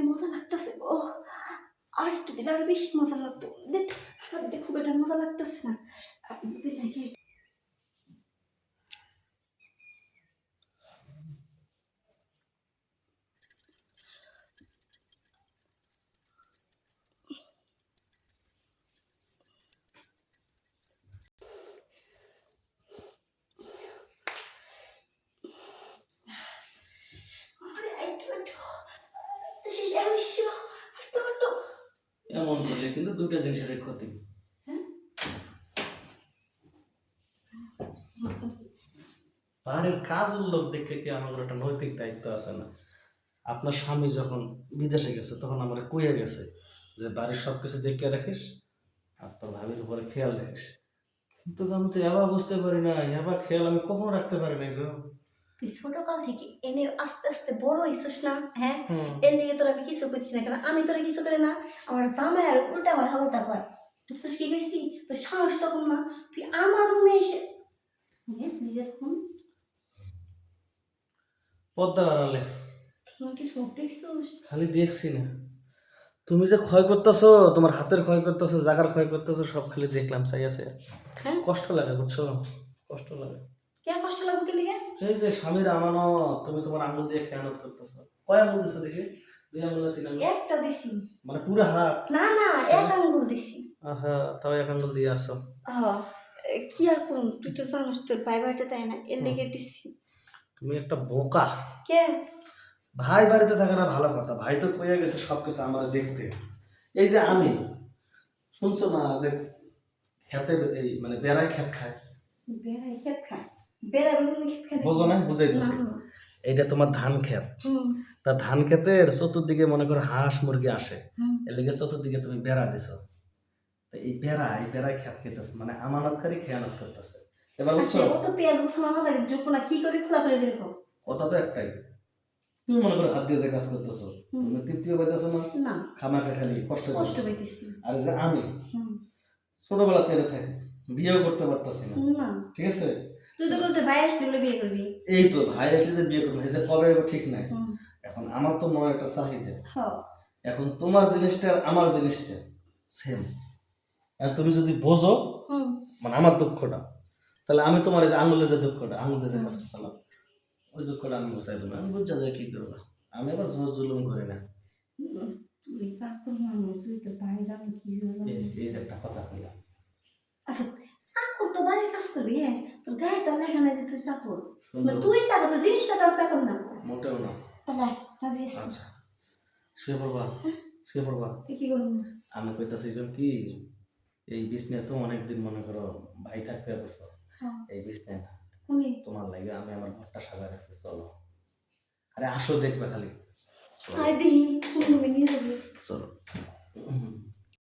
যে মজা লাগতেছে ও, আর একটু দিলে আরো বেশি মজা লাগতো। দেখ হাত দিয়ে খুব একটা মজা লাগতেছে না, যদি নাকি এমন করলে কিন্তু দুটো জিনিসের ক্ষতি। বাড়ির কাজের লোক দেখে কি আমার একটা নৈতিক দায়িত্ব আছে না? আপনার স্বামী যখন বিদেশে গেছে তখন আমার কইয়া গেছে যে বাড়ির সবকিছু দেখে রাখিস আর তোর ভাবির উপরে খেয়াল রাখিস, কিন্তু আমি তো এবার বুঝতে পারি না, এবার খেয়াল আমি কখন রাখতে পারি না গো। তুই ছোটকাল থেকে এনে আস্তে আস্তে বড় হইছিস না, হ্যাঁ? এর লিগে তোর আমি কিছু করছিস না, কারণ আমি তোরা কিছু করে না, আমার জামাই আর উল্টা আমার হালতা করে। তুই কি কইছি তোর সাহস তখন না, তুই আমার রুমে এসে ফোন পদ্মার আড়ালে তোমার কি সব দেখছিস? খালি দেখছি না, তুমি যে ক্ষয় করতেছো, তোমার হাতের ক্ষয় করতেছো, জায়গার ক্ষয় করতেছো, সব খালি দেখলাম চাই আছে। হ্যাঁ কষ্ট লাগে বুঝছো, কষ্ট লাগে। কেন কষ্ট লাগবে কি লিগে? এই যে স্বামীর আমানত তুমি তোমার আঙুল দিয়ে খেয়ানত করতেছো। কয় আঙুল দিছো দেখি? 2 আঙুল না 3 আঙুল? একটা দিছি। মানে পুরো হাত? না না, এক আঙ্গুল দিছি। আহা, তাও 1 আঙুল দিয়ে আসো। হ্যাঁ, কি আর করুন, তুই তো জানিস তোর ভাই বাড়িতে তাই না, এর লিগে দিছি। তুমি একটা বোকা। কে? ভাই বাড়িতে থাকে না ভালো কথা, ভাই তো কইয়া গেছে সবকিছু আমার দেখতে। এই যে আমি শুনছো না যে খেতে এই মানে বেড়ায় খেত খায়? বেড়াই খেত খায়? বেড়াই বলুন খেত খায়? বোঝো না? বুঝাইতেছি। এইটা তোমার ধান ক্ষেত। তা ধান ক্ষেতের চতুর্দিকে মনে করো হাঁস মুরগি আসে, এর লিগে চতুর্দিকে তুমি বেড়া দিছো। এই বেড়ায় খেত খেতেছে, মানে আমানতকারী খেয়ানত করতেছে। এবার বুঝছো? ও তো পেঁয়াজ মশলা মাথা ঢুকবো না, কি করে খোলা ফেলে দিল? কথা তো একটাই, তুমি মনে করো হাত দিয়ে যে কাজ করতেছো, তুমি তৃপ্তিও পাইতেছো না, না খামাখা খালি কষ্ট পাইতেছি। আর যে আমি ছোটবেলা থেকে থাকি, বিয়েও করতে পারতাছি না, না ঠিক আছে? তুই তো বলতে ভাই আসলে বিয়ে করবি। এই তো ভাই আসলে যে বিয়ে করবো, এই যে কবে ঠিক নাই। এখন আমার তো মনে একটা চাহিদা, এখন তোমার জিনিসটা আমার জিনিসটা সেম। তুমি যদি বোঝো মানে আমার দুঃখটা, তাহলে আমি তোমার এই যে আঙুলে যে দুঃখটা, আঙুলে যে কষ্ট চালাম, ওই দুঃখটা আমি বুঝাই দেবো। আমি বুঝা যায় কি করবো, আমি আবার জোর জুলুম করি না। তুই চাকর মানুষ, তুই তো ভাই জানি কি হলো। এই যে একটা কথা কইলাম, আচ্ছা চাকর তো বাড়ির কাজ করবি, হ্যাঁ তোর গায়ে তো লেখা নাই যে তুই চাকর, তুই চাকর, তো জিনিসটা তোর চাকর না। মোটেও না। আচ্ছা শুয়ে পড়বা, শুয়ে পড়বা। তুই কি করবি? আমি কইতাছি কি, এই বিছনায় তো অনেকদিন মনে করো ভাই থাকতে পারছো, এই বিছনায় না তোমার লাগে আমি আমার ঘরটা সাজা রাখছি, চলো। আরে আসো দেখবে খালি, চলো।